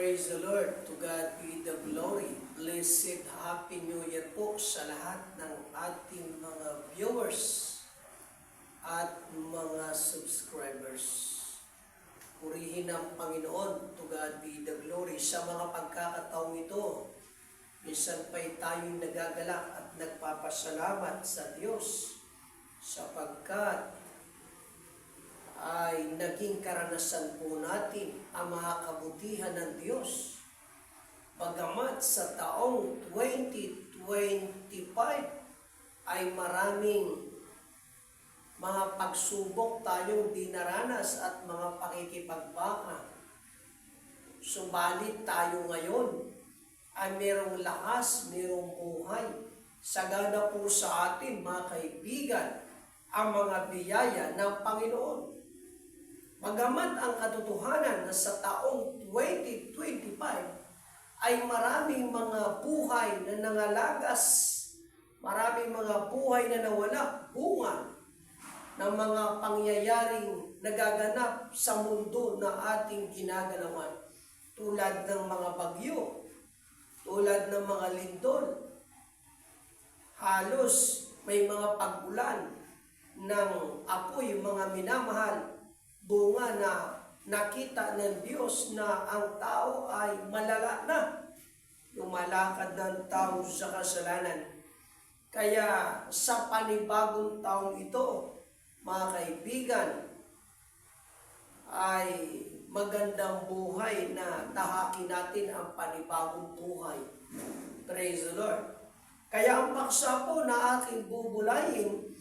Praise the Lord. To God be the glory. Blessed Happy New Year po sa lahat ng ating mga viewers at mga subscribers. Purihin ang Panginoon. To God be the glory. Sa mga pagkakataong ito, minsan pa'y tayo'y nagagalak at nagpapasalamat sa Diyos sapagkat ay naging karanasan po natin ang mga kabutihan ng Diyos. Bagamat sa taong 2025 ay maraming mga pagsubok tayong dinaranas at mga pakikipagbaka. Subalit tayo ngayon ay merong lakas, merong buhay. Sagana po sa atin, mga kaibigan, ang mga biyaya ng Panginoon. Bagamat ang katotohanan na sa taong 2025 ay maraming mga buhay na nangalagas, maraming mga buhay na nawala bunga ng mga pangyayaring nagaganap sa mundo na ating ginagalawan, tulad ng mga bagyo, tulad ng mga lindol. Halos may mga pag-ulan ng apoy, mga minamahal, bunga na nakita ng Diyos na ang tao ay malala na. Lumalakad ng tao sa kasalanan. Kaya sa panibagong taong ito, mga kaibigan, ay magandang buhay na tahakin natin ang panibagong buhay. Praise the Lord. Kaya ang paksa po na aking bubulayin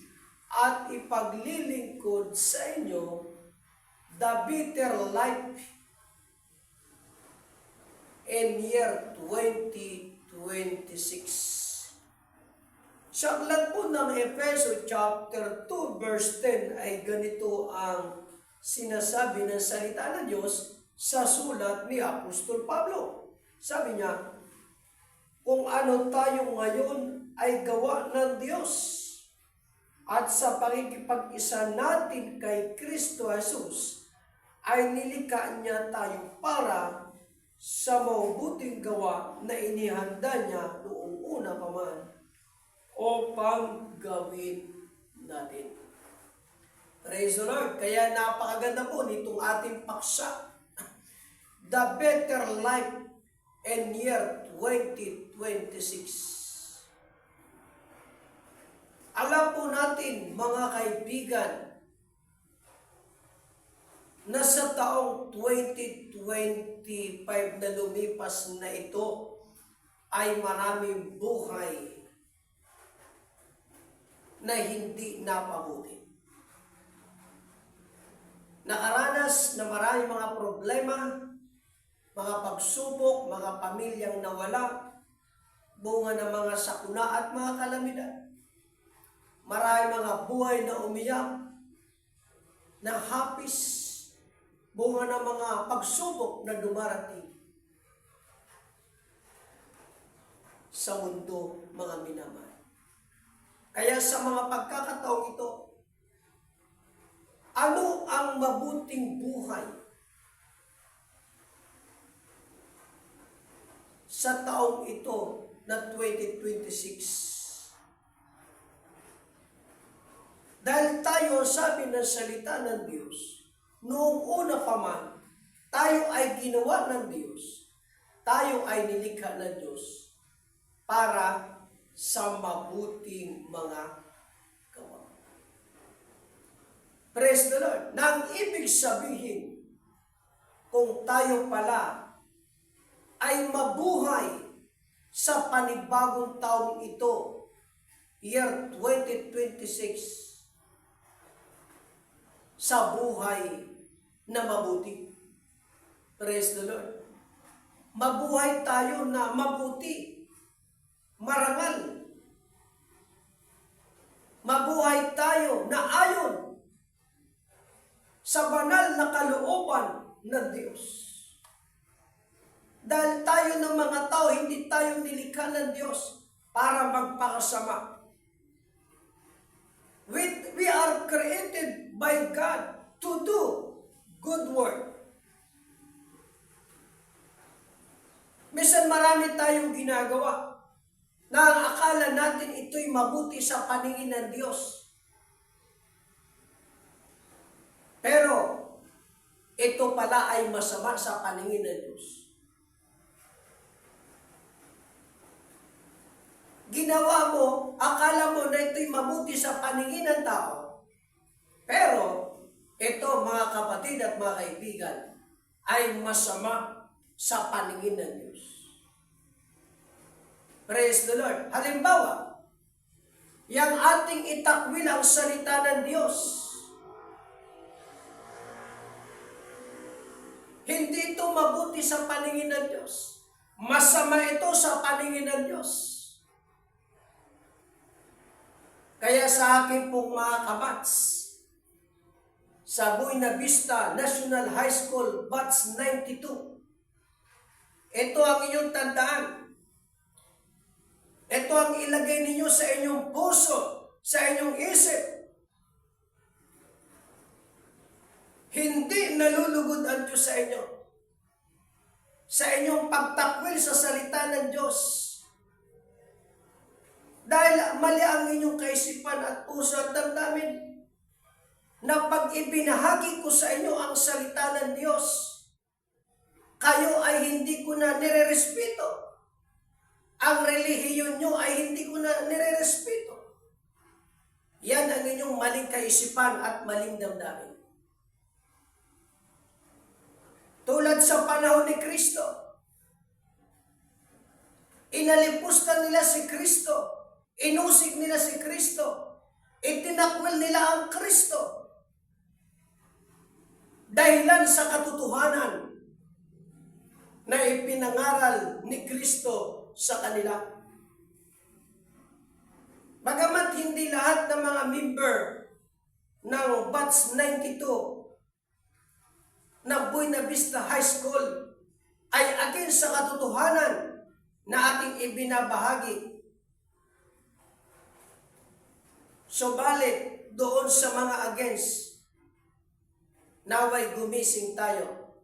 at ipaglilingkod sa inyo, the bitter life in year 2026. Sa aklat po ng Efeso chapter 2 verse 10 ay ganito ang sinasabi ng salita ng Diyos sa sulat ni Apostol Pablo. Sabi niya, kung ano tayo ngayon ay gawa ng Diyos at sa pakikipag-isa natin kay Kristo Jesus ay nilikha niya tayo para sa mabuting gawa na inihanda niya noong una pa man upang gawin natin. Praise the Lord. Kaya napakaganda po nitong ating paksa. The better life in year 2026. Alam po natin, mga kaibigan, na sa taong 2025 na lumipas na ito ay maraming buhay na hindi napabuti. Nakaranas na maraming mga problema, mga pagsubok, mga pamilyang nawala, bunga ng mga sakuna at mga kalamidad. Maraming mga buhay na umiyak, na hapis, bunga ng mga pagsubok na dumarating sa mundo, mga minamahal. Kaya sa mga pagkakataong ito, ano ang mabuting buhay sa taong ito na 2026? Dahil tayo, sabi ng salita ng Diyos, noong una pa man, tayo ay ginawa ng Diyos, tayo ay nilikha ng Diyos para sa mabuting mga gawa. Praise the Lord. Nang ibig sabihin, kung tayo pala ay mabuhay sa panibagong taong ito, year 2026, sa buhay na mabuti. Praise the Lord. Mabuhay tayo na mabuti, marangal. Mabuhay tayo na ayon sa banal na kalooban ng Diyos. Dahil tayo ng mga tao, hindi tayo nilikha ng Diyos para magpakasama. We are created by God to do good work. ginagawa na ang akala natin ito'y mabuti sa paningin ng Diyos. Pero ito pala ay masama sa paningin ng Diyos. Ginawa mo, akala mo na ito'y mabuti sa paningin ng tao. Pero ito, mga kapatid at mga kaibigan, ay masama sa paningin ng Diyos. Praise the Lord. Halimbawa, yang ating itakwil ang salita ng Diyos. Hindi ito mabuti sa paningin ng Diyos. Masama ito sa paningin ng Diyos. Kaya sa akin pong mga kabats, sa Buena Vista National High School, Batch 92, ito ang inyong tandaan. Ito ang ilagay ninyo sa inyong puso, sa inyong isip. Hindi nalulugod ang Diyos sa inyo. Sa inyong pagtakwil sa salita ng Diyos. Dahil mali ang inyong kaisipan at puso at damdamin na pag ibinahagi ko sa inyo ang salita ng Diyos, kayo ay hindi ko na nirerespeto. Ang relihiyon nyo ay hindi ko na nirerespeto. Yan ang inyong maling kaisipan at maling damdamin. Tulad sa panahon ni Kristo, inalipusta nila si Kristo, inusig nila si Kristo, itinakwil nila ang Kristo. Dahilan sa katotohanan na ipinangaral ni Kristo sa kanila. Bagamat hindi lahat ng mga member ng Batch 92 na Buena Vista High School ay against sa katotohanan na ating ibinabahagi. Subalit doon sa mga against, naway gumising tayo.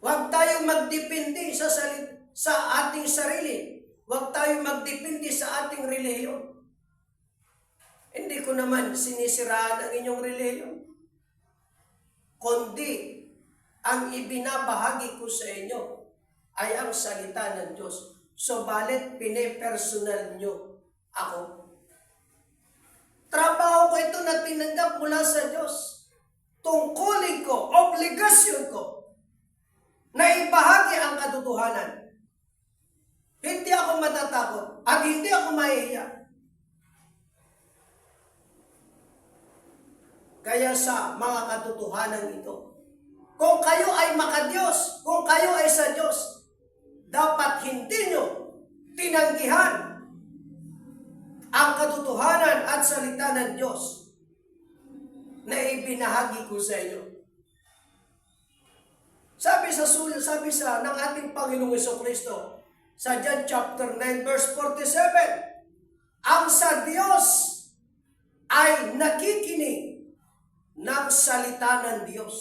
Huwag tayong magdepende sa ating sarili. Huwag tayong magdepende sa ating relihiyon. Hindi ko naman sinisiraan ang inyong relihiyon. Kundi ang ibinabahagi ko sa inyo ay ang salita ng Diyos. Subalit pinepersonal nyo ako. Trabaho ko ito na tinanggap mula sa Diyos. Tungkulin ko, obligasyon ko, na ibahagi ang katotohanan. Hindi ako matatakot at hindi ako mahihiya. Kaya sa mga katotohanan ito, kung kayo ay makadiyos, kung kayo ay sa Diyos, dapat hindi nyo tinanggihan ang katotohanan at salita ng Diyos na ibinahagi ko sa inyo. Sabi sa ng ating Panginoong Jesucristo sa John chapter 9 verse 47, ang sa Diyos ay nakikinig ng salita ng Diyos.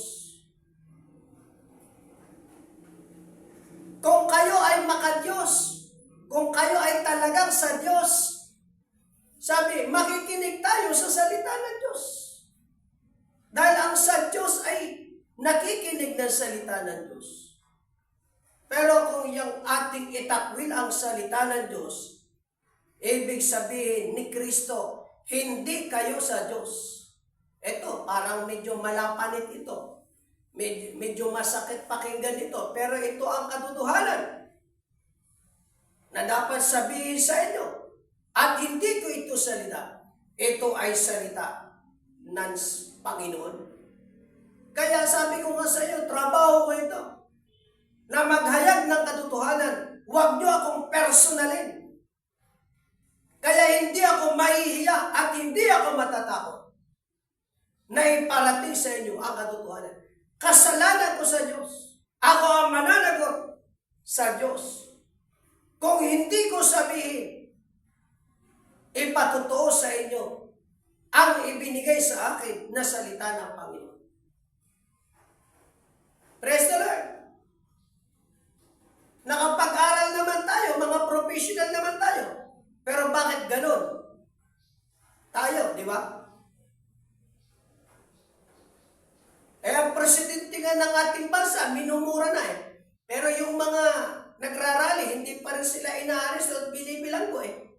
Kung kayo ay makadiyos, kung kayo ay talagang sa Diyos, sabi, makikinig tayo sa salita ng Diyos. Dahil ang sa Diyos ay nakikinig ng salita ng Diyos. Pero kung yung ating itakwil ang salita ng Diyos, ibig sabihin ni Kristo, hindi kayo sa Diyos. Ito, parang medyo malapanit ito. Medyo masakit pakinggan ito. Pero ito ang katotohanan na dapat sabihin sa inyo. At hindi ko ito salita. Ito ay salita ng Panginoon. Kaya sabi ko nga sa iyo, trabaho ko ito. Na maghayag ng katotohanan. Huwag niyo akong personalin. Kaya hindi ako mahihiya at hindi ako matatakot na iparating sa inyo ang katotohanan. Kasalanan ko sa Diyos. Ako ang mananagot sa Diyos. Kung hindi ko sabihin, ipatotoo sa inyo ang ibinigay sa akin na salita ng Panginoon. Praise the Lord. Nakapag-aral naman tayo, mga professional naman tayo. Pero bakit ganun? Tayo, di ba? Eh, ang presidente nga ng ating bansa, minumura na eh. Pero yung mga nagrarally, hindi pa rin sila inaaris at binibilang ko eh.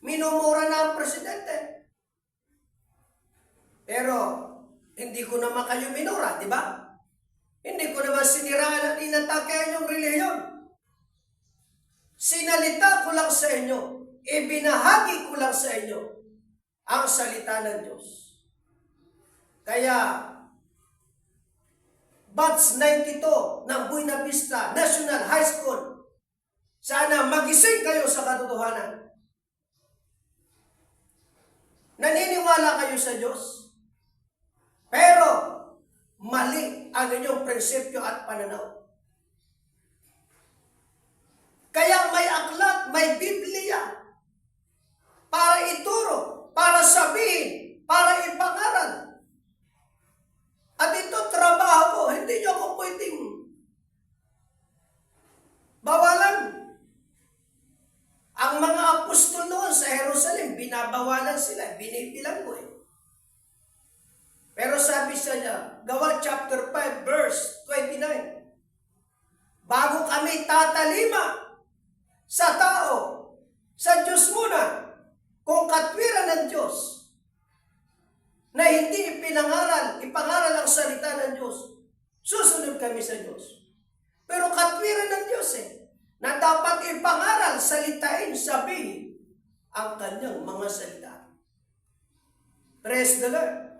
Minumura na ang presidente. Pero, hindi ko naman kayo minura, di ba? Hindi ko naman siniraan at inatake yung reliyon. Sinalita ko lang sa inyo, ibinahagi ko lang sa inyo ang salita ng Diyos. Kaya, Batch 92 ng Buena Vista National High School, sana magising kayo sa katotohanan. Naniniwala kayo sa Diyos, pero mali ang inyong prinsipyo at pananaw. Kaya may aklat, may Biblia, para ituro, para sabihin, para ipangaral. At ito trabaho ko, hindi nyo ako pwedeng bawalan. Ang mga apostol noon sa Jerusalem, binabawalan sila, binibilang ko eh. Pero sabi sa niya, Gawa chapter 5, verse 29, bago kami tatalima sa tao, sa Diyos muna, kung katwiran ng Diyos, na hindi ipangaral ang salita ng Diyos, susunod kami sa Diyos. Pero katwiran ng Diyos na dapat ipangaral, salitain, sabihin ang kanyang mga salita. Praise the Lord.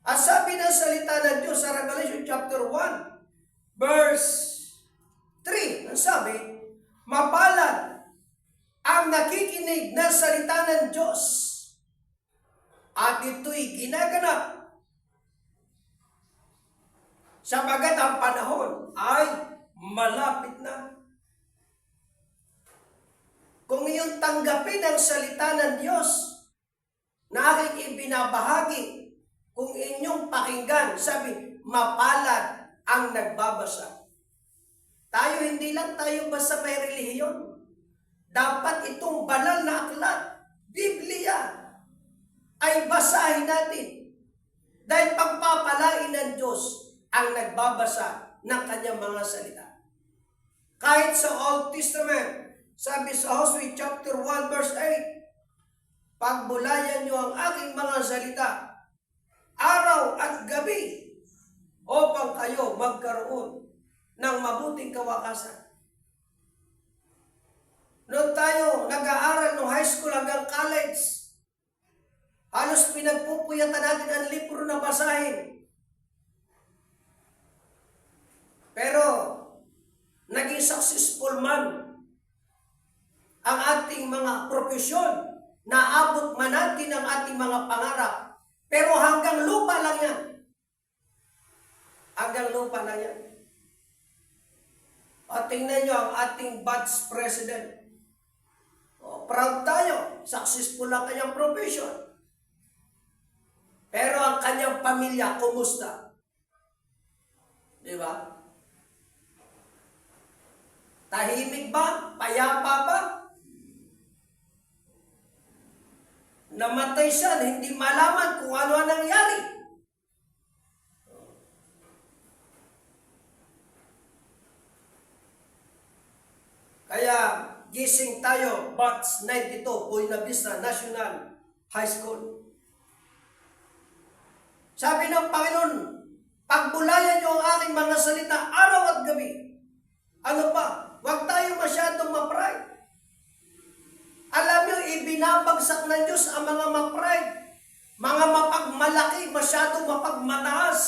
At sabi ng salita ng Diyos sa Revelation chapter 1, verse 3, ang sabi, mapalad ang nakikinig ng salita ng Diyos at ito'y ginaganap sapagat ang panahon ay malapit na. Kung iyong tanggapin ang salita ng Diyos na aking ibinabahagi, kung inyong pakinggan, sabi, mapalad ang nagbabasa. Tayo, hindi lang tayo basta may relihiyon. Dapat itong banal na aklat, Biblia, ay basahin natin. Dahil pagpapalain ng Diyos ang nagbabasa ng kanyang mga salita. Kahit sa Old Testament, sabi sa Hosea chapter 1 verse 8, pagbulayan niyo ang aking mga salita, araw at gabi, upang kayo magkaroon ng mabuting kawakasan. Noon tayo nag-aaral ng high school hanggang college, halos pinagpupuyatan natin ang libro na basahin. Pero, naging successful man ang ating mga profesyon, naabot man natin ang ating mga pangarap. Pero hanggang lupa lang yan. Hanggang lupa lang yan. At tingnan nyo ang ating batch president. Proud tayo, successful ang kanyang profession. Pero ang kanyang pamilya, kumusta? Di ba? Tahimik ba? Payapa ba? Namatay siya, hindi malaman kung ano ang nangyari. Kaya, gising tayo, Batch 92, Buena Vista National High School. Sabi ng Panginoon, pagbulayan niyo ang aking mga salita araw at gabi. Ano pa? Huwag tayo masyadong ma-pride. Alam niyo, ibinabagsak ng Diyos ang mga ma-pride. Mga mapagmalaki, masyadong mapagmataas.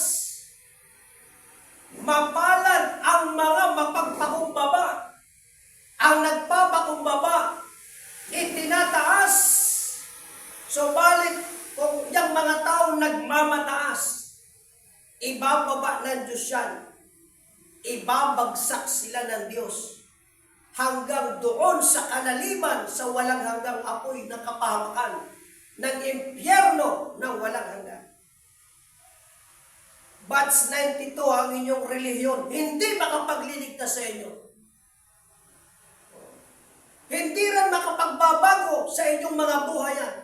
Mapalad ang mga mapagpakumbaba. Ang nagpapakumbaba, itinataas. Subalit, kung yung mga taong nagmamataas, ibababa ng Diyos yan. Ibabagsak sila ng Diyos. Hanggang doon sa kanaliman, sa walang hanggang apoy na kapahamakan ng impyerno ng walang hanggan. Batch 92 ang inyong relihiyon, hindi makapagliligtas sa inyo. Hindi rin makapagbabago sa inyong mga buhay yan.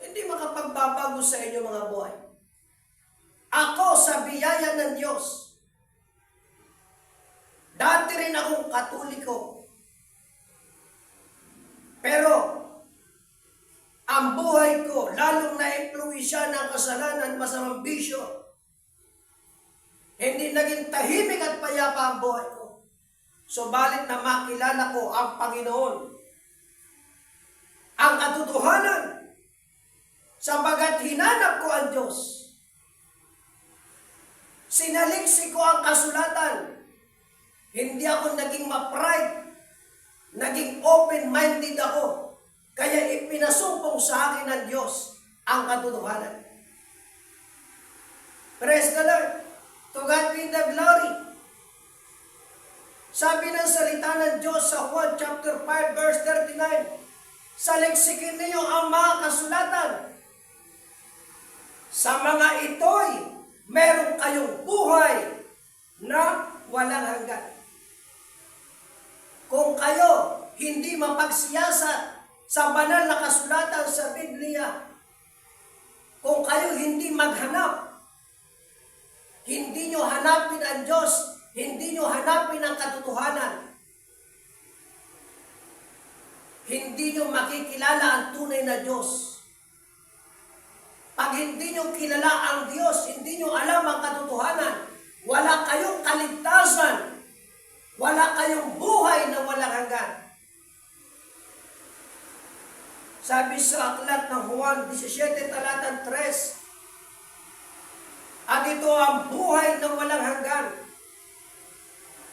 Hindi makapagbabago sa inyong mga buhay. Ako sa biyaya ng Diyos. Dati rin akong Katoliko. Pero, ang buhay ko, lalong na-impluwensya ng kasalanan, masamang bisyo, hindi naging tahimik at payapa ang buhay ko. Subalit na makilala ko ang Panginoon, ang katotohanan, sabagat hinanap ko ang Diyos. Sinaliksi ko ang kasulatan. Hindi ako naging ma-pride, naging open-minded ako. Kaya ipinasumpong sa akin ng Diyos ang katotohanan. Praise the Lord. To God be the glory. Sabi ng salita ng Diyos sa Juan chapter 5 verse 39, saliksikin niyo ang mga kasulatan. Sa mga ito'y meron kayong buhay na walang hanggan. Kung kayo hindi mapagsiyasat sa banal na kasulatan sa Biblia, kung kayo hindi maghanap, hindi nyo hanapin ang Diyos, hindi nyo hanapin ang katotohanan, hindi nyo makikilala ang tunay na Diyos. Pag hindi nyo kilala ang Diyos, hindi nyo alam ang katotohanan, wala kayong kaligtasan, wala kayong buhay na walang hanggan. Sabi sa aklat ng Juan 17, talatang 3, at ito ang buhay na walang hanggan,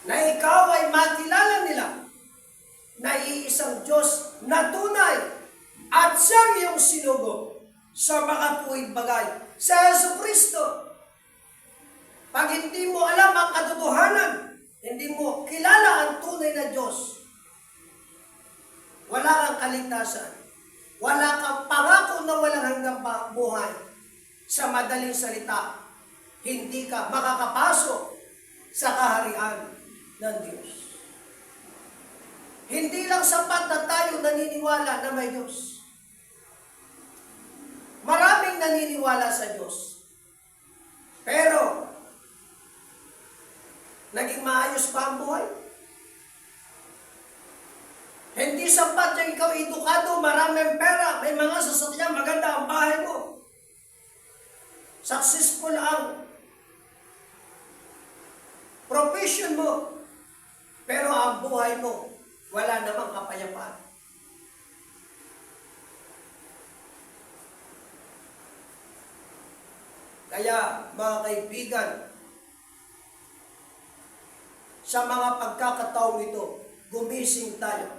na ikaw ay makilala nila, na iisang Diyos na tunay, at siyang iyong sinugo sa mga tuwid bagay, sa Jesucristo. Pag hindi mo alam ang katotohanan, hindi mo kilala ang tunay na Diyos, wala kang kaligtasan, wala kang pangako na walang hanggang buhay. Sa madaling salita, hindi ka makakapasok sa kaharian ng Diyos. Hindi lang sapat na tayo naniniwala na may Diyos. Maraming naniniwala sa Diyos. Pero, naging maayos pa ang buhay? Hindi sapat yung ikaw edukado, maraming pera, may mga sasakyan, maganda ang bahay mo. Successful ang profession mo, pero ang buhay mo, wala namang kapayapaan. Kaya, mga kaibigan, sa mga pagkakataong ito, gumising tayo.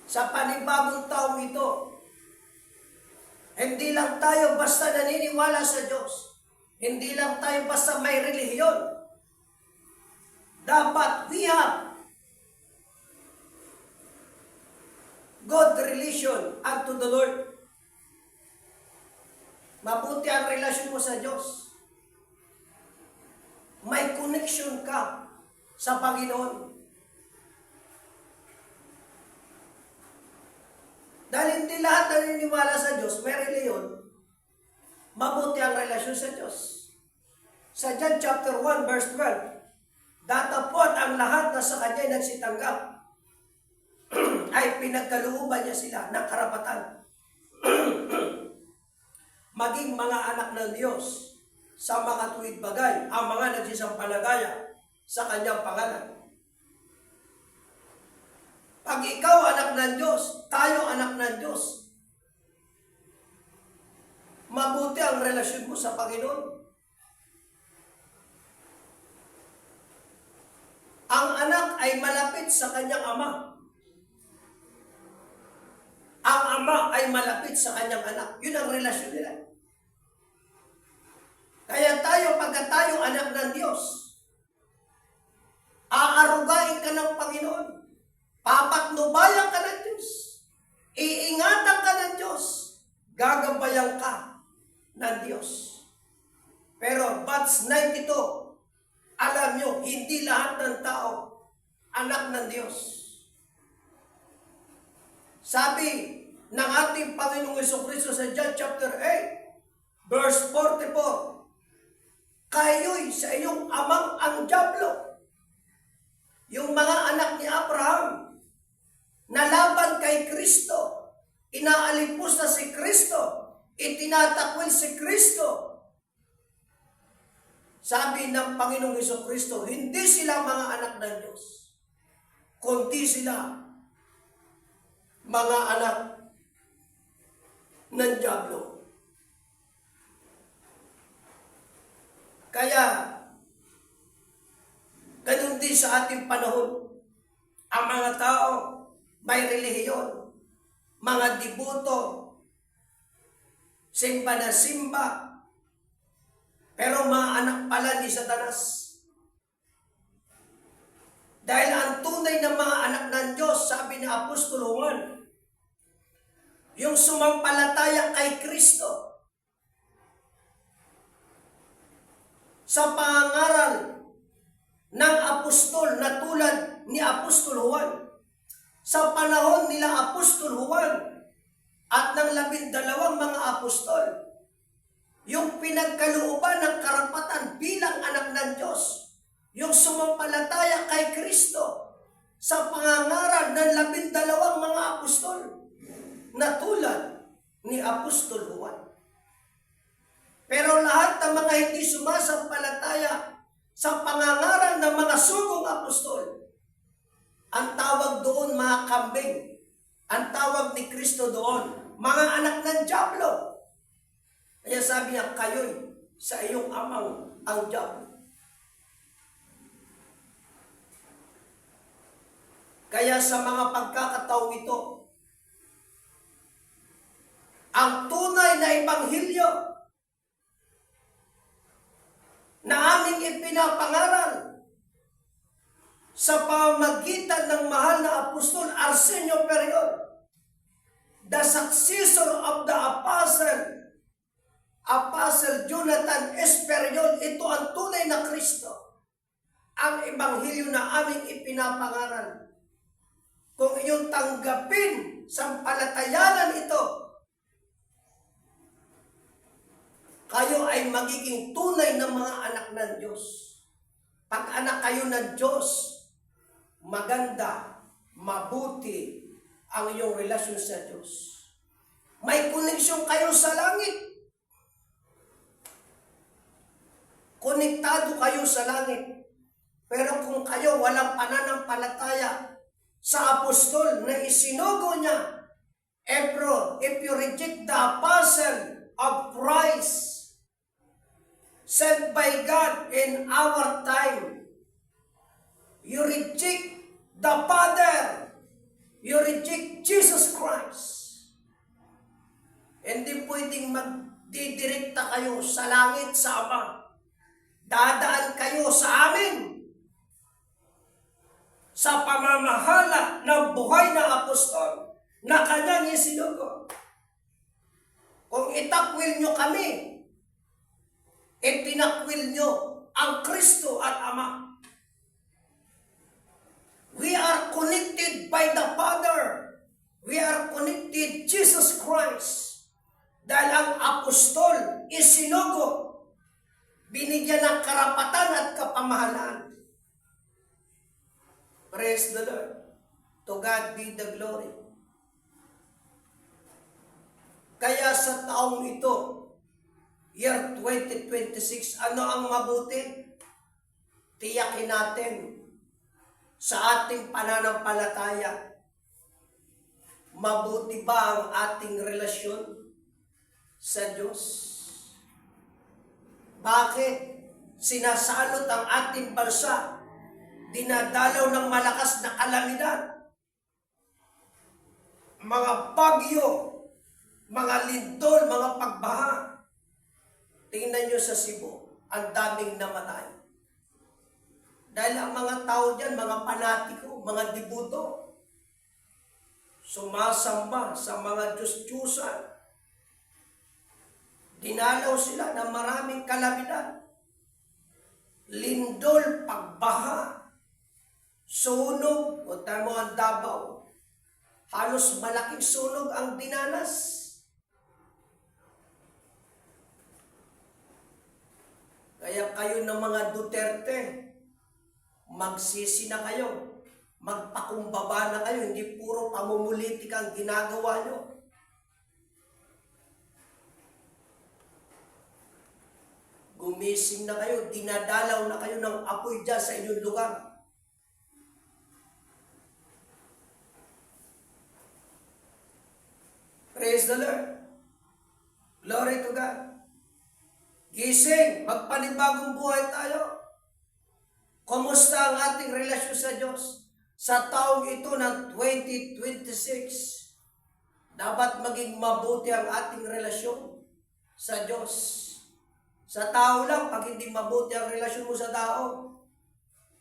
Sa panibagong taong ito, hindi lang tayo basta naniniwala sa Diyos. Hindi lang tayo basta may relihiyon. Dapat we have good relation unto the Lord. Mabuti ang relasyon mo sa Diyos. May connection ka sa Panginoon. Dahil hindi lahat naniniwala sa Diyos, may reliyon, mabuti ang relasyon sa Diyos. Sa John chapter 1 verse 12, datapot ang lahat na sa Kanya'y nagsitanggap ay pinagkalooban niya sila ng karapatan maging mga anak ng Diyos sa mga tuwid bagay, ang mga nagsisampalataya sa Kanyang pangalan. Pag ikaw anak ng Diyos, tayo anak ng Diyos, mabuti ang relasyon mo sa Panginoon. Ang anak ay malapit sa kanyang ama. Ang ama ay malapit sa kanyang anak. Yun ang relasyon nila. Kaya tayo, pagka tayo anak ng Diyos, aarugain ka ng Panginoon. Papatnubayan ka ng Diyos. Iingatan ka ng Diyos. Gagabayan ka ng Diyos. Pero batch 92, alam nyo, hindi lahat ng tao anak ng Diyos. Sabi ng ating Panginoong Jesucristo sa John chapter 8, verse 44, kayo'y sa iyong amang ang dyablo. Yung mga anak ni Abraham, nalaban kay Kristo, inaalipos na si Kristo, itinatakwil si Kristo. Sabi ng Panginoong Jesucristo, hindi sila mga anak ng Diyos, kundi sila mga anak ng dyablo. Kaya, ganun din sa ating panahon, ang mga tao may relihiyon, mga dibuto, simba na simba, pero mga anak pala ni Satanas. Dahil ang tunay na mga anak ng Diyos, sabi ni Apostol Juan, yung sumampalataya kay Kristo, sa pangaral ng apostol na tulad ni Apostol Juan, sa panahon nila Apostol Juan at ng 12 mga apostol, yung pinagkalooban ng karapatan bilang anak ng Diyos, yung sumampalataya kay Kristo sa pangangaral ng 12 mga apostol na tulad ni Apostol Juan. Pero lahat ng mga hindi sumasampalataya sa pangangaral ng mga sugong apostol, ang tawag doon mga kambing, ang tawag ni Kristo doon, mga anak ng dyablo. Kaya sabi niya, kayo'y sa iyong amang ang dyablo. Kaya sa mga pagkakataong ito, ang tunay na ebanghelyo na aming ipinapangaral sa pamamagitan ng mahal na Apostol Arsenio Perion, the successor of the Apostle Jonathan S. Perion, ito ang tunay na Kristo, ang ebanghelyo na aming ipinapangaral. Kung iyong tanggapin sa palatayanan ito, kayo ay magiging tunay na mga anak ng Diyos. Pag anak kayo ng Diyos, maganda, mabuti ang iyong relasyon sa Diyos. May koneksyon kayo sa langit. Konektado kayo sa langit. Pero kung kayo walang pananampalataya sa apostol na isinugo niya, if you reject the apostle of Christ, sent by God in our time, you reject the Father, you reject Jesus Christ. Hindi pwedeng magdidirekta kayo sa langit sa Ama. Dadaan kayo sa amin sa pamamahala ng buhay na apostol na kanyang isinugo. Kung itakwil nyo kami, itinakwil nyo ang Kristo at Ama. We are connected by the Father. We are connected Jesus Christ. Dahil ang apostol isinugo, binigyan ng karapatan at kapamahalaan. Praise the Lord. To God be the glory. Kaya sa taong ito, year 2026, ano ang mabuti? Tiyakin natin sa ating pananampalataya. Mabuti ba ang ating relasyon sa Diyos? Bakit sinasalot ang ating bansa? Dinadalaw ng malakas na kalamidad. Mga bagyo, mga lindol, mga pagbaha. Tingnan nyo sa Cebu, ang daming namatay. Dahil ang mga tao dyan, mga panatiko, mga dibuto, sumasamba sa mga Diyos-Diyusan. Dinalaw sila ng maraming kalamidad. Lindol, pagbaha, sunog, o tamo ang Davao. Halos malaking sunog ang dinanas. Kaya kayo ng mga Duterte, magsisi na kayo. Magpakumbaba na kayo. Hindi puro pamumulitik ang ginagawa nyo. Gumising na kayo. Dinadalaw na kayo ng apoy dyan sa inyong lugar. Praise the Lord. Glory to God. Gising, magpanibagong buhay tayo. Kumusta ang ating relasyon sa Diyos? Sa taong ito ng 2026, dapat maging mabuti ang ating relasyon sa Diyos. Sa tao lang, pag hindi mabuti ang relasyon mo sa tao,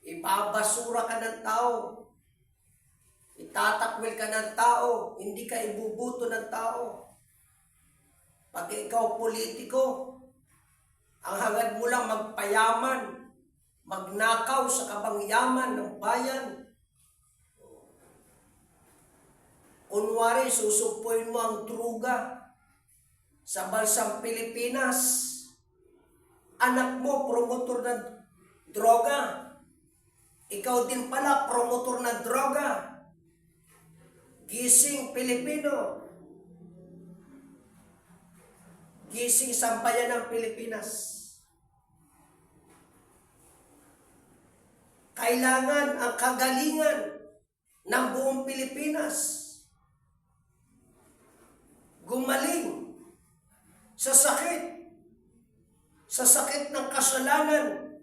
ibabasura ka ng tao, itatakwil ka ng tao, hindi ka ibubuto ng tao. Pag ikaw politiko, ang hangad mo lang magpayaman, magnakaw sa kabangyaman ng bayan. Kunwari, susumpuin mo ang druga sa bansang Pilipinas. Anak mo, promotor ng droga. Ikaw din pala, promotor ng droga. Gising Pilipino. Gising sambayan ng Pilipinas. Kailangan ang kagalingan ng buong Pilipinas gumaling sa sakit ng kasalanan.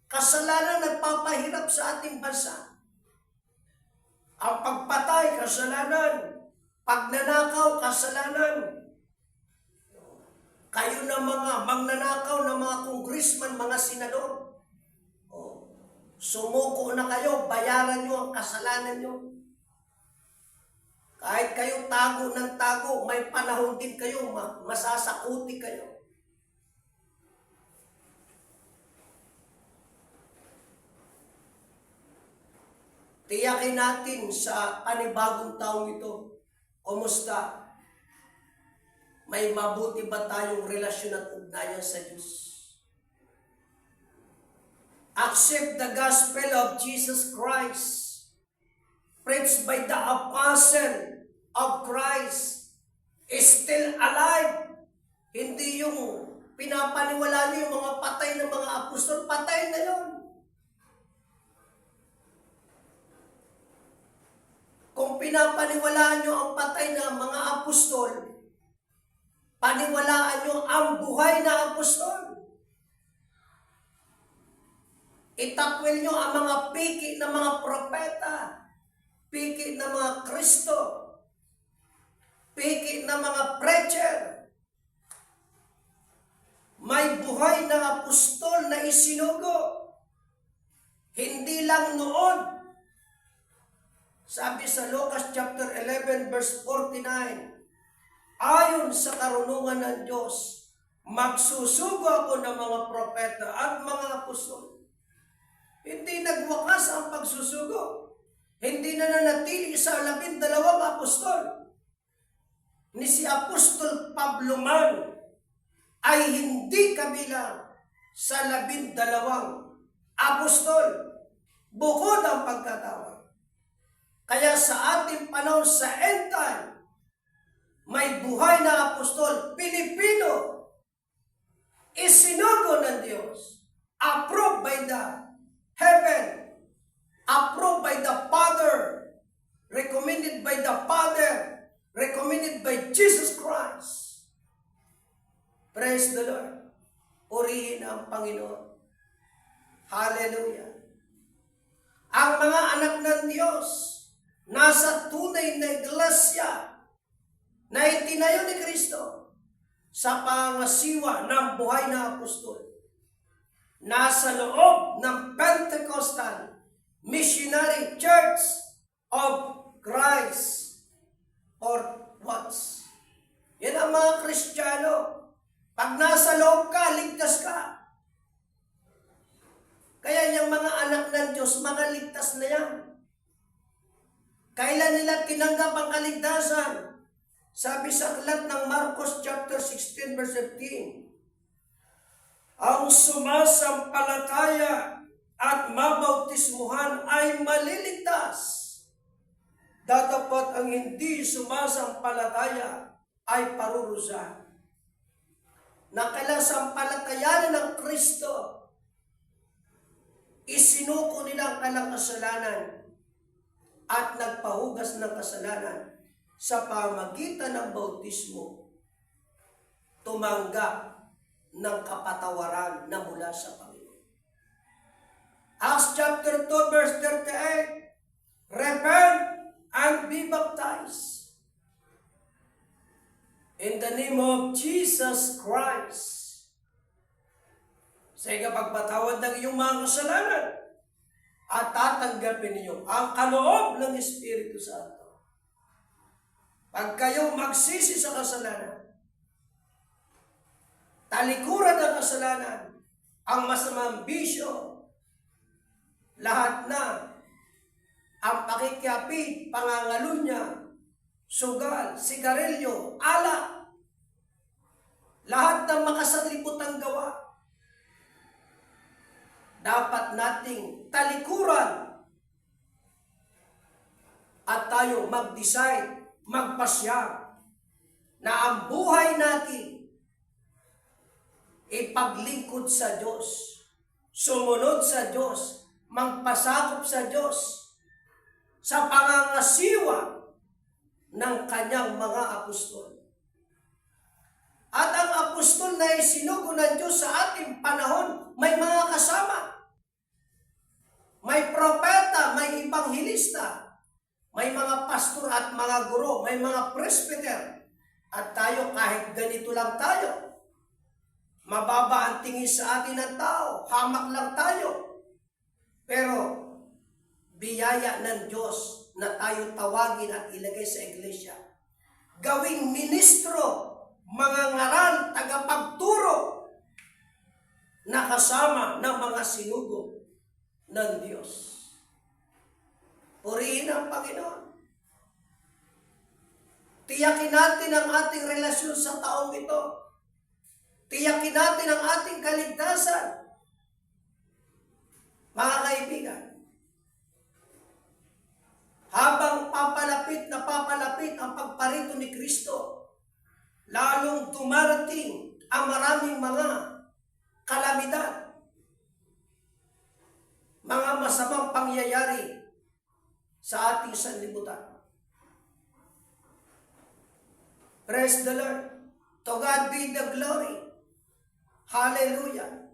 Kasalanan nagpapahirap sa ating bansa. Ang pagpatay, kasalanan. Pagnanakaw, kasalanan. Kayo na mga magnanakaw na mga congressman, mga senador. Sumuko na kayo, bayaran nyo ang kasalanan nyo. Kahit kayo tago ng tago, may panahon din kayo, masasakuti kayo. Tiyakin natin sa panibagong taong ito, kumusta? May mabuti ba tayong relasyon at ugnayan sa Diyos? Accept the gospel of Jesus Christ, preached by the apostle of Christ, is still alive. Hindi yung pinapaniwala niyo yung mga patay ng mga apostol, patay na yun. Kung pinapaniwalaan nyo ang patay ng mga apostol, paniwalaan nyo ang buhay na apostol. Itakwil nyo ang mga piki ng mga propeta, piki ng mga Kristo, piki ng mga preacher. May buhay na apostol na isinugo. Hindi lang noon. Sabi sa Lucas chapter 11 verse 49, ayon sa karunungan ng Diyos, magsusugo ako ng mga propeta at mga apostol. Hindi nagwakas ang pagsusugo. Hindi na nanatili sa 12 apostol. Ni si Apostol Pablo man ay hindi kabilang sa 12 apostol. Bukod ang pagkatawag. Kaya sa ating panahon sa end time, may buhay na apostol, Pilipino, isinugo ng Diyos, approved by the heaven, approved by the Father, recommended by the Father, recommended by Jesus Christ. Praise the Lord. Purihin ang Panginoon. Hallelujah. Ang mga anak ng Diyos, nasa tunay na iglesia na itinayo ni Kristo sa pangasiwa ng buhay na apostol. Nasa loob ng Pentecostal Missionary Church of Christ or what? Yan ang mga Kristiyano. Pag nasa Kailan nila tinanggap ang kaligtasan? Sabi sa aklat ng Marcos chapter 16 verse 15, ang sumasampalataya at mabautismuhan ay maliligtas. Datapat ang hindi sumasampalataya ay parurusahan. Nakalasampalatayanan ng Kristo, isinuko nila ang kanilang kasalanan at nagpahugas ng kasalanan sa pamagitan ng bautismo, tumanggap ng kapatawaran na mula sa Panginoon. Acts chapter 2 verse 38, repent and be baptized in the name of Jesus Christ. Sa ikapagpatawad ng iyong mga kasalanan at tatanggapin ninyo ang kaloob ng Espiritu Santo. Pag kayo magsisi sa kasalanan, talikuran ng kasalanan, ang masamang bisyo, lahat na, ang pakikiapid, pangangalunya, sugal, sigarilyo, alak, lahat ng makasagliputang gawa, dapat nating talikuran at tayo mag-decide, magpasya na ang buhay natin ipaglingkod sa Diyos, sumunod sa Diyos, magpasakop sa Diyos sa pangangasiwa ng kanyang mga apostol. At ang apostol na isinugo ng Diyos sa ating panahon, may mga kasama. May propeta, may ibanghilista, may mga pastor at mga guro, may mga presbyter. At tayo, kahit ganito lang tayo, mababa ang tingin sa atin ng tao, hamak lang tayo. Pero, biyaya ng Diyos na tayo tawagin at ilagay sa iglesia. Gawing ministro, mga ngaral, tagapagturo, na kasama ng mga sinugo ng Diyos. Purihin ang Panginoon. Tiyakin natin ang ating relasyon sa taong ito. Tiyakin natin ang ating kaligtasan. Mga kaibigan, habang papalapit ang pagparito ni Kristo, lalong dumarating ang maraming mga kalamidad, mga masamang pangyayari sa ating sanlibutan. Praise the Lord. To God be the glory. Hallelujah.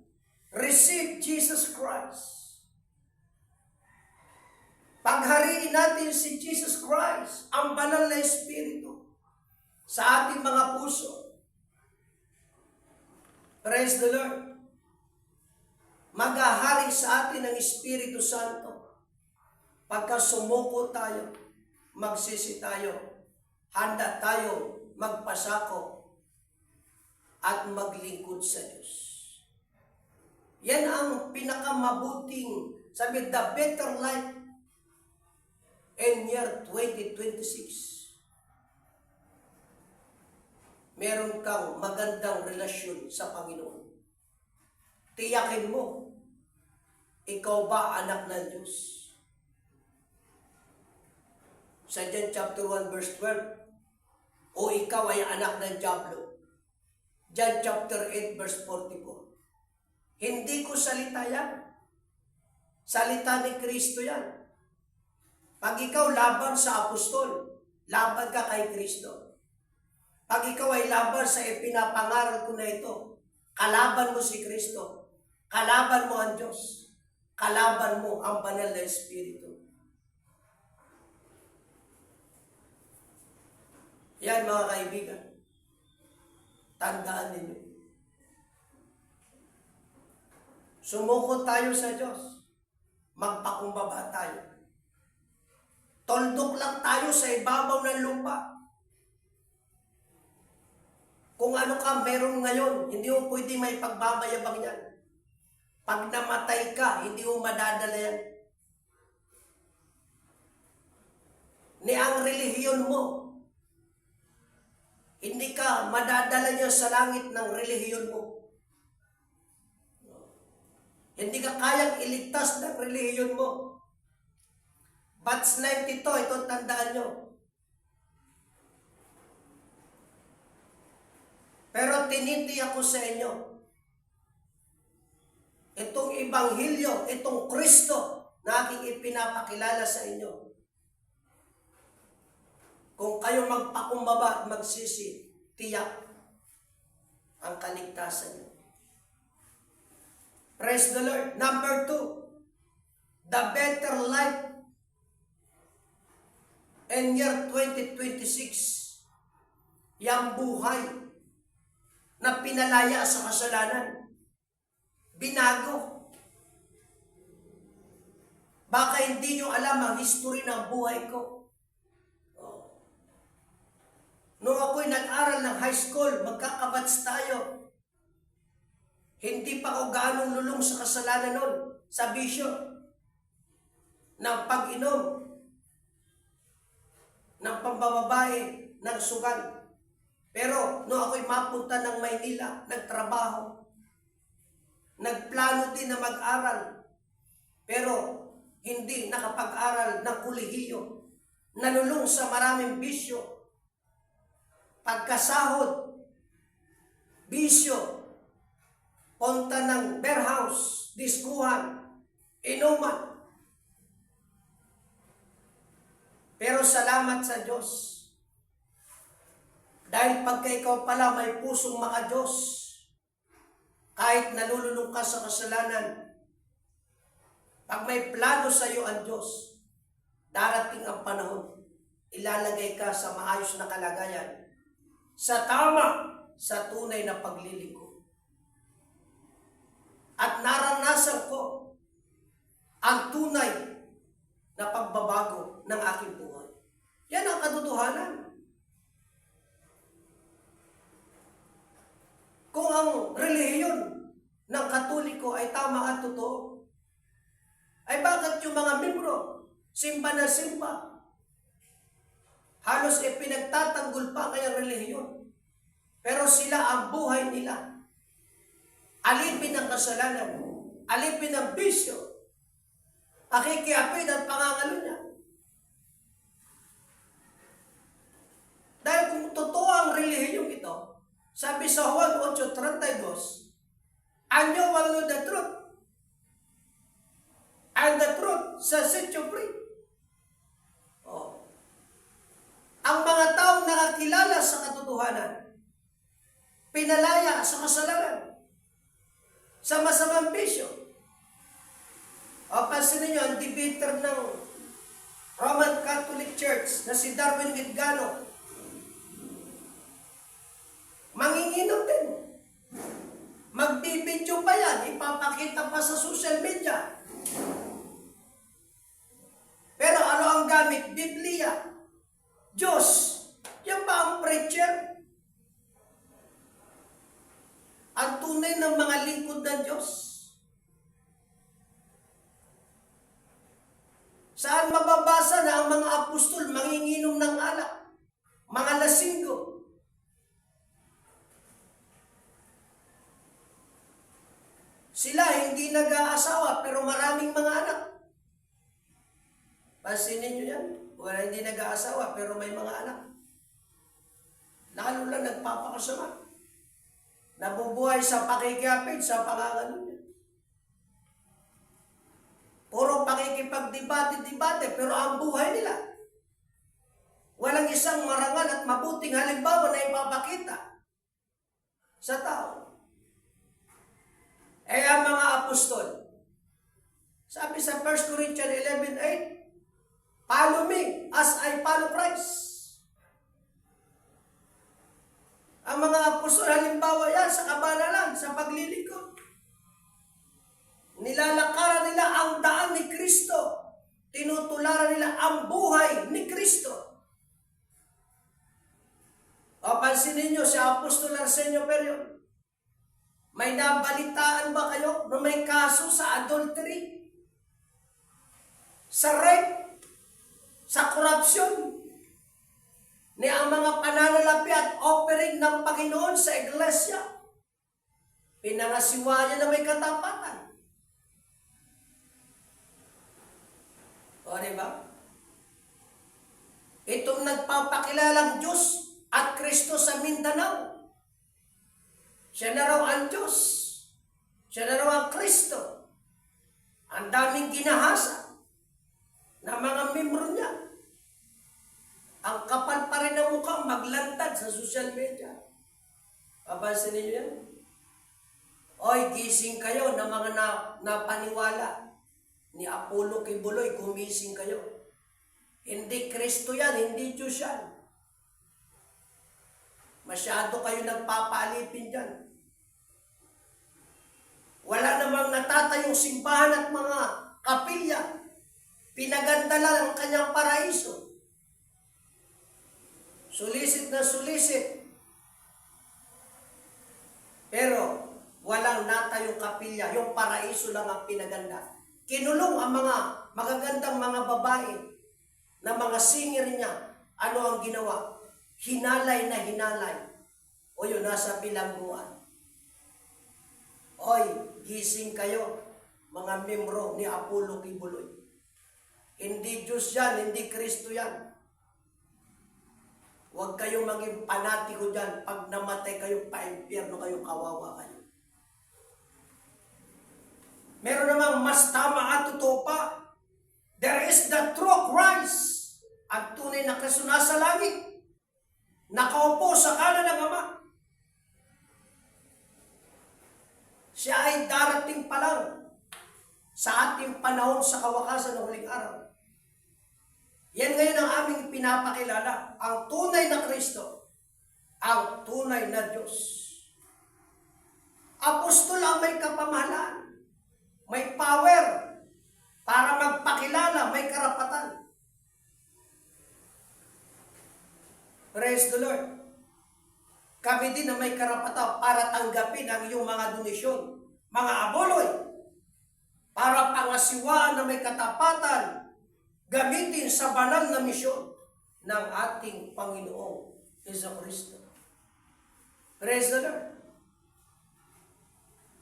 Receive Jesus Christ. Paghariin natin si Jesus Christ, ang banal na Espiritu, sa ating mga puso. Praise the Lord. Maghahari sa atin ang Espiritu Santo. Pagka sumuko tayo, magsisi tayo, handa tayo magpasako at maglingkod sa Diyos. Yan ang pinakamabuting, sabi, the better life in year 2026. Meron kang magandang relasyon sa Panginoon. Tiyakin mo, ikaw ba anak ng Diyos? Sa John chapter 1 verse 12, o ikaw ay anak ng Diablo. John chapter 8 verse 44. Hindi ko salita yan. Salita ni Kristo yan. Pag ikaw laban sa apostol, laban ka kay Kristo. Pag ikaw ay laban sa ipinapangaral ko na ito, kalaban mo si Kristo. Kalaban mo ang Diyos. Kalaban mo ang banal na Espiritu. Yan mga kaibigan. Tandaan ninyo. Sumuko tayo sa Diyos. Magpakumbaba tayo. Toldok lang tayo sa ibabaw ng lupa. Kung ano ka meron ngayon, hindi mo pwede may pagbabayabang yan. Pag namatay ka, hindi mo madadala yan. ni ang relihiyon mo. Hindi ka madadala niya sa langit ng relihiyon mo. Hindi ka kayang iligtas ng relihiyon mo. Batch 92, itong tandaan nyo. Pero tinitiyak ko sa inyo, itong Ebanghelyo, itong Kristo na aking ipinapakilala sa inyo, kung kayo magpakumbaba at magsisi, tiyak ang kaligtasan niyo. Praise the Lord. Number 2, the better life in year 2026. Yang buhay na pinalaya sa kasalanan, binago. Baka hindi nyo alam ang history ng buhay ko. Nung ako'y nag-aral ng high school, magkakabats tayo. Hindi pa ako gaanong lulong sa kasalanan noon, sa bisyo, ng pag-inom, ng pambababae, ng sugal. Pero nung ako'y mapunta ng Maynila, nagtrabaho, nagplano din na mag-aral, pero hindi nakapag-aral ng kolehiyo, nalulong sa maraming bisyo, pagkasahod, bisyo, punta ng beer house, diskuhan, inuman. Pero salamat sa Diyos. Dahil pagka ikaw pala may pusong maka-Diyos, kahit nalululong ka sa kasalanan, pag may plano sa iyo ang Diyos, darating ang panahon, ilalagay ka sa maayos na kalagayan, sa tama, sa tunay na paglilingkod. At naranasan ko ang tunay na pagbabago ng aking buhay. Yan ang katotohanan. Kung ang relihiyon ng Katoliko ay tama at totoo, ay bakit yung mga membro, simba na simba, halos pinagtatanggol pa kayang relihiyon. Pero sila ang buhay nila. Alipin ang kasalanan, alipin ang bisyo, pakikiapid at pangangalo niya. Dahil kung totoo ang relihiyong ito, sabi sa Juan 8:32, and you will know the truth, and the truth shall set you free. Ang mga taong nakakilala sa katotohanan, pinalaya sa kasalanan, sa masamang bisyo. Pansin ninyo, ang debater ng Roman Catholic Church na si Darwin Widgano, manginginom din. Magbibidyo pa yan, ipapakita pa sa social media. Pero ano ang gamit? Biblia. Diyos. Yan ba ang preacher? Ang tunay ng mga lingkod ng Diyos. Saan mababasa na ang mga apostol manginginom ng alak? Mga lasinggo. Sila hindi nag-aasawa pero maraming mga anak. Pansinin nyo yan. Wala hindi nag-aasawa pero may mga anak. Lalo lang nagpapakasama. Nabubuhay sa pakikiapid, sa pangangano niya. Puro pakikipagdebate-debate, pero ang buhay nila, walang isang marangal at mabuting halimbawa na ipapakita sa tao. Ang mga apostol, sabi sa 1 Corinthians 11:8, follow me as I follow Christ. Ang mga apostol, halimbawa yan sa kabanalan, sa paglilingkod. Nilalakaran nila ang daan ni Kristo. Tinutularan nila ang buhay ni Kristo. Pansinin nyo, si Apostol Arsenio Perion, may nabalitaan ba kayo na may kaso sa adultery? Sa rape? Sa korupsyon? ni ang mga pananalapi at offering ng Panginoon sa iglesia. Pinangasiwa niya na may katapatan. O, diba? Itong nagpapakilalang Diyos at Kristo sa Mindanao. Siya na raw ang Diyos. Siya na raw ang Kristo. Ang daming ginahasa na mga membro niya. Ang kapal pa rin ng mukhang maglantad sa social media. Papansin niyo yan? Oy, gising kayo na mga napaniwala ni Apollo Kibuloy, gumising kayo. Hindi Kristo yan, hindi Diyos yan. Masyado kayo nagpapaalipin dyan. Wala namang natatayong simbahan at mga kapilya. Pinaganda lang ang kanyang paraiso. Sulisit na sulisit. Pero walang natayong kapilya. Yung paraiso lang ang pinaganda. Kinulong ang mga magagandang mga babae na mga singer niya. Ano ang ginawa? Hinalay na hinalay. O yun, nasa bilangguan. Oy, gising kayo, mga membro ni Apollo Kibuloy. Hindi Diyos yan, hindi Kristo yan. Huwag kayong maging panatiko dyan. Pag namatay kayo, pa-impyerno kayo, kawawa kayo. Meron namang mas tama at totoo pa. There is the true Christ. Ang tunay na Kristo nasa langit. Nakaupo sa kanan ng Ama. Siya ay darating pa lang sa ating panahon sa kawakasan ng huling araw. Yan ngayon ang aming pinapakilala. Ang tunay na Kristo. Ang tunay na Diyos. Apostol ang may kapamahalaan. May power para magpakilala, may karapatan. Praise the Lord. Kami din na may karapatan para tanggapin ang iyong mga donisyon, mga abuloy, para pangasiwaan na may katapatan, gamitin sa banal na misyon ng ating Panginoong Jesucristo. Praise the Lord.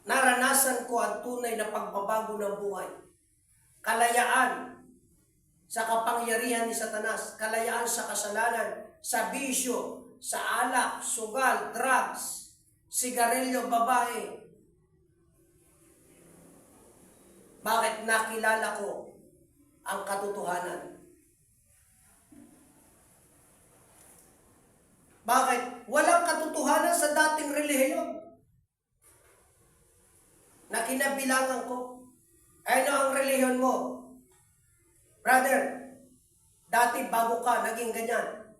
Naranasan ko ang tunay na pagbabago ng buhay. Kalayaan sa kapangyarihan ni Satanas, kalayaan sa kasalanan, sa bisyo, sa alak, sugal, drugs, sigarilyo, babae. Bakit nakilala ko ang katotohanan? Bakit? Walang katotohanan sa dating relihiyon na kinabilangan ko. Ano ang relihiyon mo? Brother, dati bago ka, naging ganyan.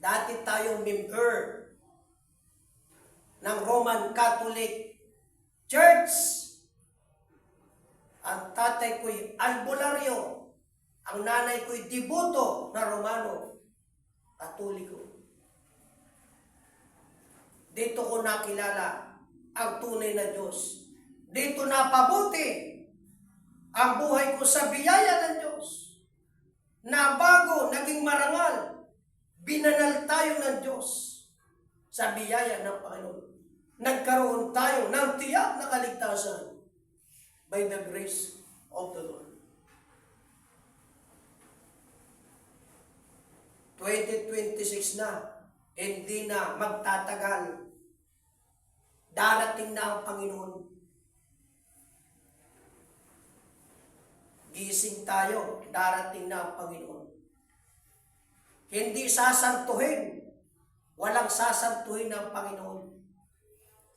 Dati tayong member ng Roman Catholic Church. Ang tatay ko'y albularyo. Ang nanay ko'y dibuto na Romano Katoliko. Dito ko nakilala ang tunay na Diyos. Dito napabuti ang buhay ko sa biyaya ng Diyos. Na bago naging marangal, binanal tayo ng Diyos sa biyaya ng Panginoon. Nagkaroon tayo ng tiyak na kaligtasan by the grace of the Lord. 2026 na, hindi na magtatagal. Darating na ang Panginoon. Gising tayo, darating na ang Panginoon. Hindi sasantuhin. Walang sasantuhin ng Panginoon.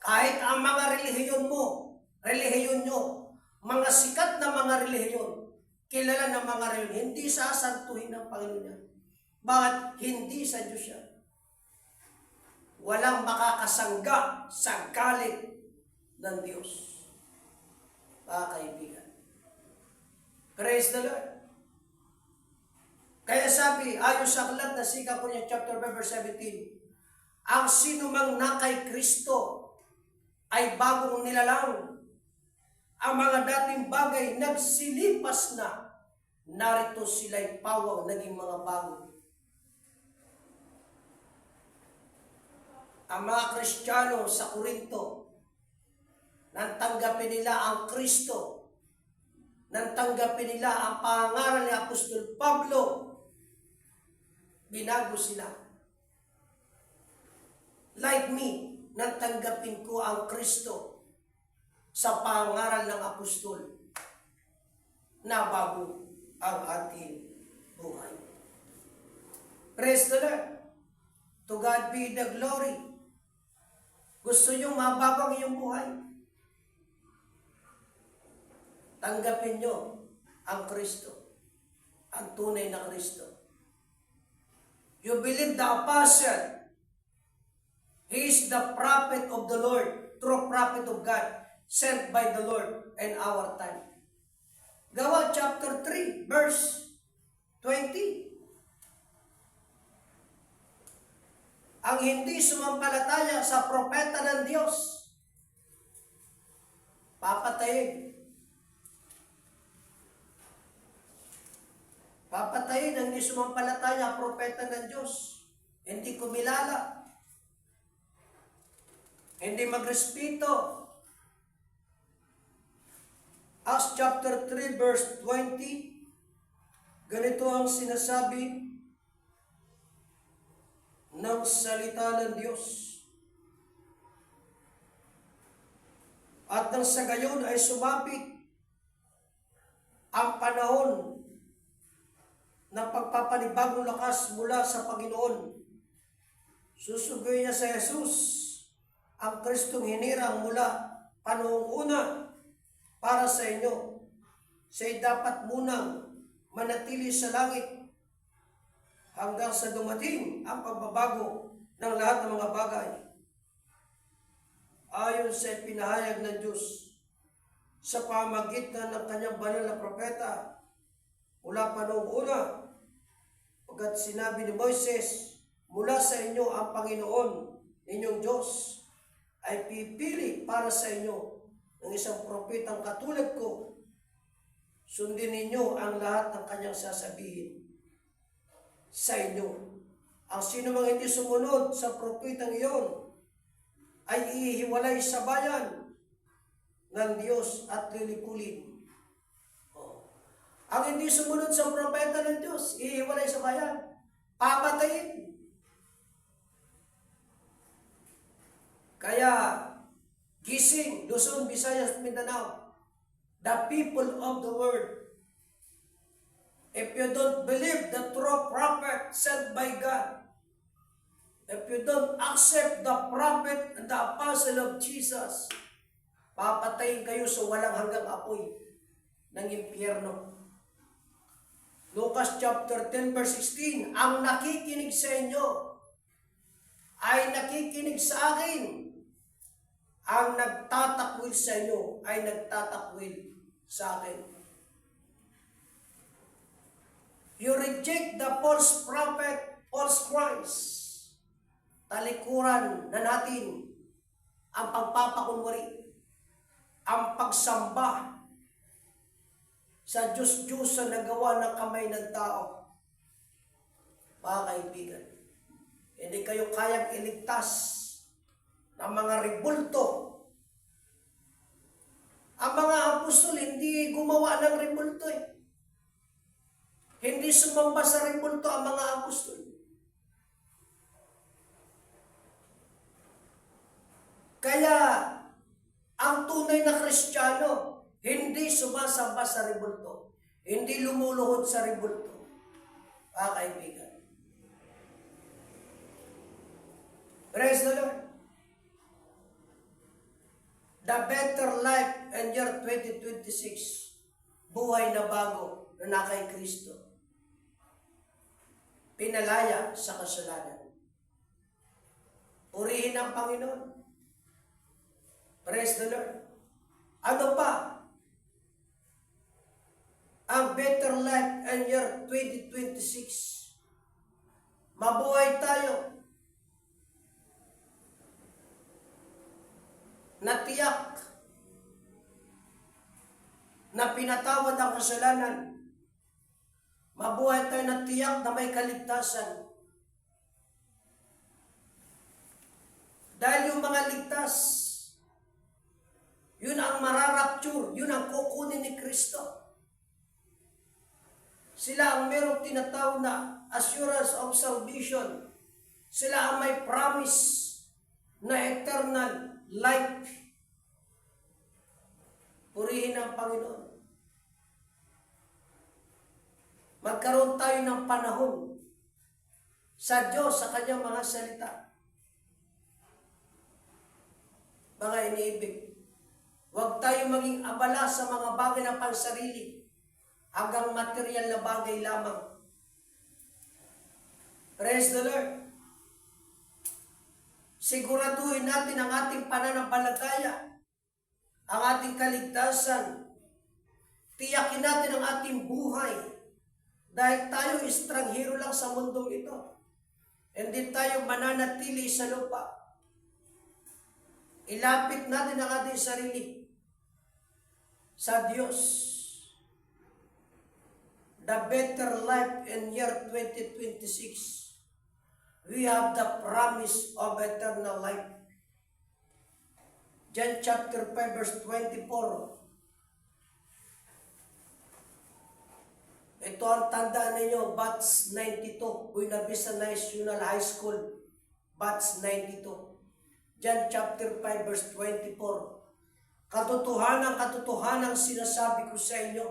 Kahit ang mga relihiyon mo, relihiyon nyo, mga sikat na mga relihiyon, kilala ng mga relihiyon, hindi sasantuhin ng Panginoon yan. Bakit? Hindi sa Diyos yan. Walang makakasangga sa galit ng Diyos. Mga kaibigan. Praise the Lord. Kaya sabi, ayon sa aklat na 2 Corinthians chapter 5 verse 17, ang sinumang na kay Kristo ay bagong nilalang. Ang mga dating bagay nagsilipas na. Narito sila'y pawang naging mga bago. ang mga Kristiyano sa Korinto, nang tanggapin nila ang Kristo, nang tanggapin nila ang pangaral ni Apostol Pablo, binago sila. Like me, nang tanggapin ko ang Kristo sa pangaral ng Apostol, nabago ang ating buhay. Praise the Lord. To God be the glory. Gusto nyo mabago ang iyong buhay? Tanggapin nyo ang Kristo, ang tunay na Kristo. You believe the apostle, he is the prophet of the Lord, true prophet of God, sent by the Lord in our time. Gawa chapter 3, verse 20. Ang hindi sumampalataya sa propeta ng Diyos, papatayin. Papatayin ang hindi sumampalataya propeta ng Diyos. Hindi kumilala. Hindi magrespeto. Acts chapter 3 verse 20. Ganito ang sinasabi ng salita ng Diyos. At nang sa gayon ay sumapit ang panahon ng pagpapanibagong lakas mula sa Panginoon. Susugoy niya sa Jesus, ang Kristong hinirang mula panahong una para sa inyo. Siya'y dapat munang manatili sa langit hanggang sa dumating ang pagbabago ng lahat ng mga bagay. Ayon sa pinahayag ng Diyos sa pamagitan ng kanyang banal na propeta mula pa noong una, pagkat sinabi ni Moises, mula sa inyo ang Panginoon inyong Diyos ay pipili para sa inyo ng isang propetang katulad ko. Sundin ninyo ang lahat ng kanyang sasabihin sa inyo. Ang sino mang hindi sumunod sa propetang iyon ay ihiwalay sa bayan ng Diyos at lilikulin. Ang hindi sumunod sa propeta ng Diyos, ihiwalay sa bayan, papatayin. Kaya, gising, Luzon, Visayas, Mindanao, the people of the world, if you don't believe the true prophet sent by God, if you don't accept the prophet and the apostle of Jesus, papatayin kayo sa walang hanggang apoy ng impyerno. Lucas chapter 10 verse 16, ang nakikinig sa inyo ay nakikinig sa akin. Ang nagtatakwil sa inyo ay nagtatakwil sa akin. You reject the false prophet, false Christ. Talikuran na natin ang pagpapakunwari, ang pagsamba sa Diyos-Diyosan na gawa ng kamay ng tao. Mga kaibigan, hindi kayo kayang iligtas ng mga rebulto. Ang mga apostol hindi gumawa ng rebulto eh. Hindi sumamba sa rebulto ang mga apostol. Kaya, ang tunay na Kristiyano, hindi sumasamba sa rebulto. Hindi lumuluhod sa rebulto. Mga kaibigan. Praise the Lord. The better life in year 2026. Buhay na bago na kay Kristo. Pinalaya sa kasalanan. Purihin ang Panginoon. Praise the Lord. Ano pa? Ang better life in year 2026. Mabuhay tayo. Natiyak na pinatawad ang kasalanan. Mabuhay tayo na tiyak na may kaligtasan. Dahil yung mga ligtas, yun ang mararapture, yun ang kukunin ni Kristo. Sila ang merong tinatawag na assurance of salvation. Sila ang may promise na eternal life. Purihin ang Panginoon. Magkaroon tayo ng panahon sa Diyos, sa Kanyang mga salita. Mga iniibig, huwag tayo maging abala sa mga bagay na pansarili hanggang material na bagay lamang. Praise the Lord. Siguraduhin natin ang ating pananampalataya, ang ating kaligtasan. Tiyakin natin ang ating buhay dahil tayo estranghero lang sa mundong ito. Hindi tayo mananatili sa lupa. Ilapit natin ang ating sarili sa Diyos. The better life in year 2026. We have the promise of eternal life. John chapter 5 verse 24. Ito ang tandaan ninyo, batch 92. Buena Vista National High School, batch 92. John chapter 5 verse 24. Katotohanan sinasabi ko sa inyo,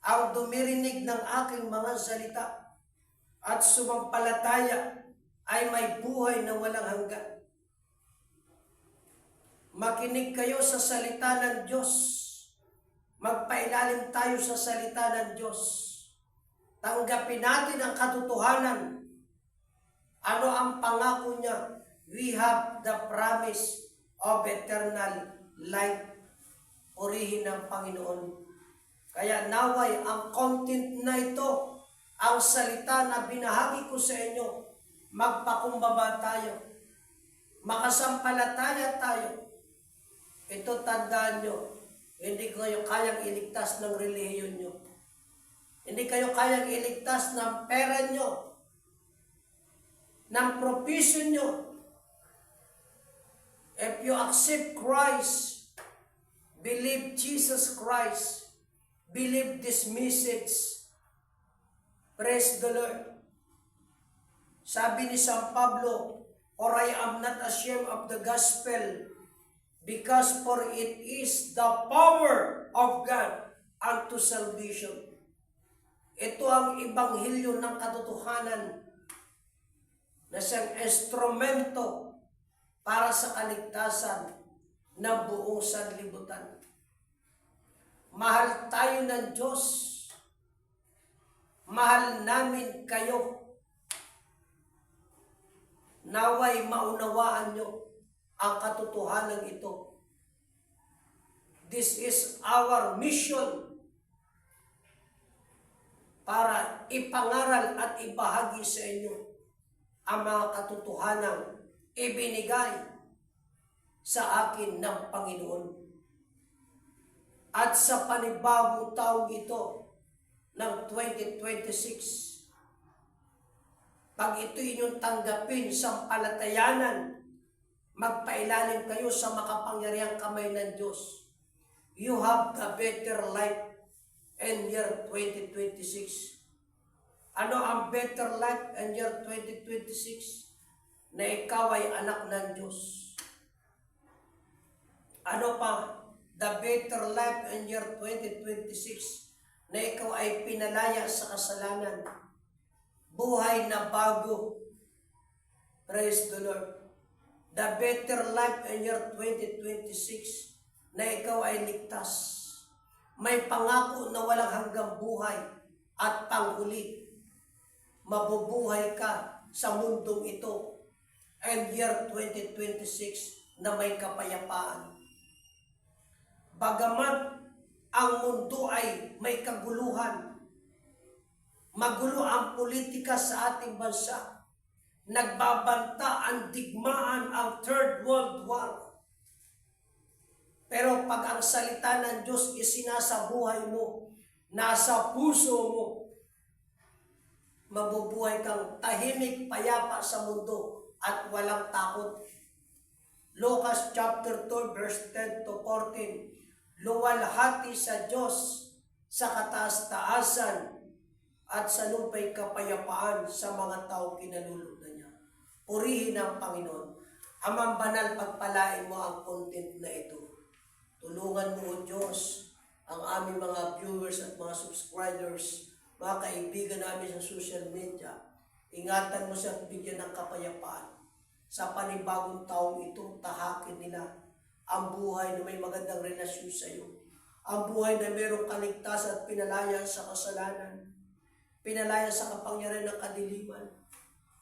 ang dumirinig ng aking mga salita at sumampalataya ay may buhay na walang hanggan. Makinig kayo sa salita ng Diyos. Magpailalim tayo sa salita ng Diyos. Tanggapin natin ang katotohanan. Ano ang pangako niya? We have the promise of eternal life. Purihin ng Panginoon. Kaya naway ang content na ito, ang salita na binahagi ko sa inyo, magpakumbaba tayo. Makasampalataya tayo. Ito tandaan nyo, hindi kayo kayang iligtas ng relihiyon nyo. Hindi kayo kayang iligtas ng pera nyo, ng profession nyo. If you accept Christ, believe Jesus Christ, believe this message, praise the Lord. Sabi ni San Pablo, for I am not ashamed of the gospel, because for it is the power of God unto salvation. Ito ang ibanghilyo ng katotohanan na siyang instrumento para sa kaligtasan ng buong sanlibutan. Mahal tayo ng Diyos. Mahal namin kayo. Naway maunawaan nyo ang katotohanan ito. This is our mission para ipangaral at ibahagi sa inyo ang mga katotohanang ibinigay sa akin ng Panginoon. At sa panibagong taong ito ng 2026, pag ito inyong tanggapin sa palatayanan, magpailalim kayo sa makapangyarihang kamay ng Diyos. You have the better life in year 2026. Ano ang better life in year 2026? Na ikaw ay anak ng Diyos. Ano pa? The better life in year 2026, na ikaw ay pinalaya sa kasalanan. Buhay na bago. Praise the Lord. The better life in year 2026, na ikaw ay ligtas. May pangako na walang hanggang buhay at panghuli. Mabubuhay ka sa mundong ito. And year 2026 na may kapayapaan. Bagamat ang mundo ay may kaguluhan, magulo ang politika sa ating bansa, nagbabanta ang digmaan, ang Third World War. Pero pag ang salita ng Diyos isinasa buhay mo, nasa puso mo, mabubuhay kang tahimik, payapa sa mundo at walang takot. Lucas chapter 2 verse 10 to 14. Luwalhati sa Diyos sa kataas-taasan at sa lupa'y kapayapaan sa mga tao kinalulugdan niya. Purihin ang Panginoon. Amang banal, pagpalain mo ang content na ito. Tulungan mo, O Diyos, ang aming mga viewers at mga subscribers, mga kaibigan namin sa social media. Ingatan mo siya at bigyan ng kapayapaan. Sa panibagong taong ito, tahakin nila ang buhay na may magandang relasyon sa iyo. Ang buhay na mayroong kaligtasan at pinalaya sa kasalanan. Pinalaya sa kapangyarihan ng kadiliman.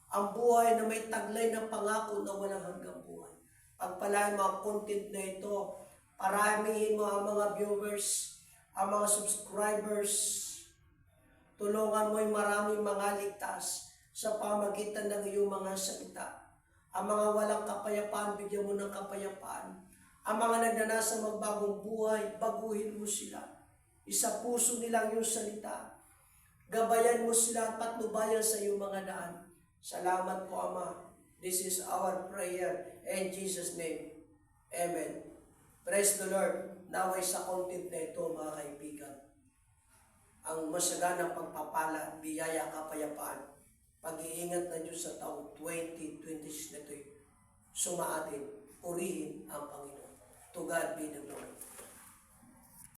Ang buhay na may taglay ng pangako na walang hanggang buhay. Pagpalain mo ang content na ito, paramihin mo ang mga viewers, ang mga subscribers. Tulungan mo yung maraming mga ligtas sa pamagitan ng iyong mga salita. Ang mga walang kapayapaan, bigyan mo ng kapayapaan. Ang mga nagnanasa magbagong buhay, baguhin mo sila. Isa puso nilang iyong salita. Gabayan mo sila at patnubayan sa iyong mga daan. Salamat po, Ama. This is our prayer in Jesus' name. Amen. Praise the Lord. Naway sa content na ito, mga kaibigan, ang masaganang pagpapala, biyaya, kapayapaan, pag-iingat na Diyos sa taong 2026 na ito, sumaatin, purihin ang Panginoon. To God be the glory.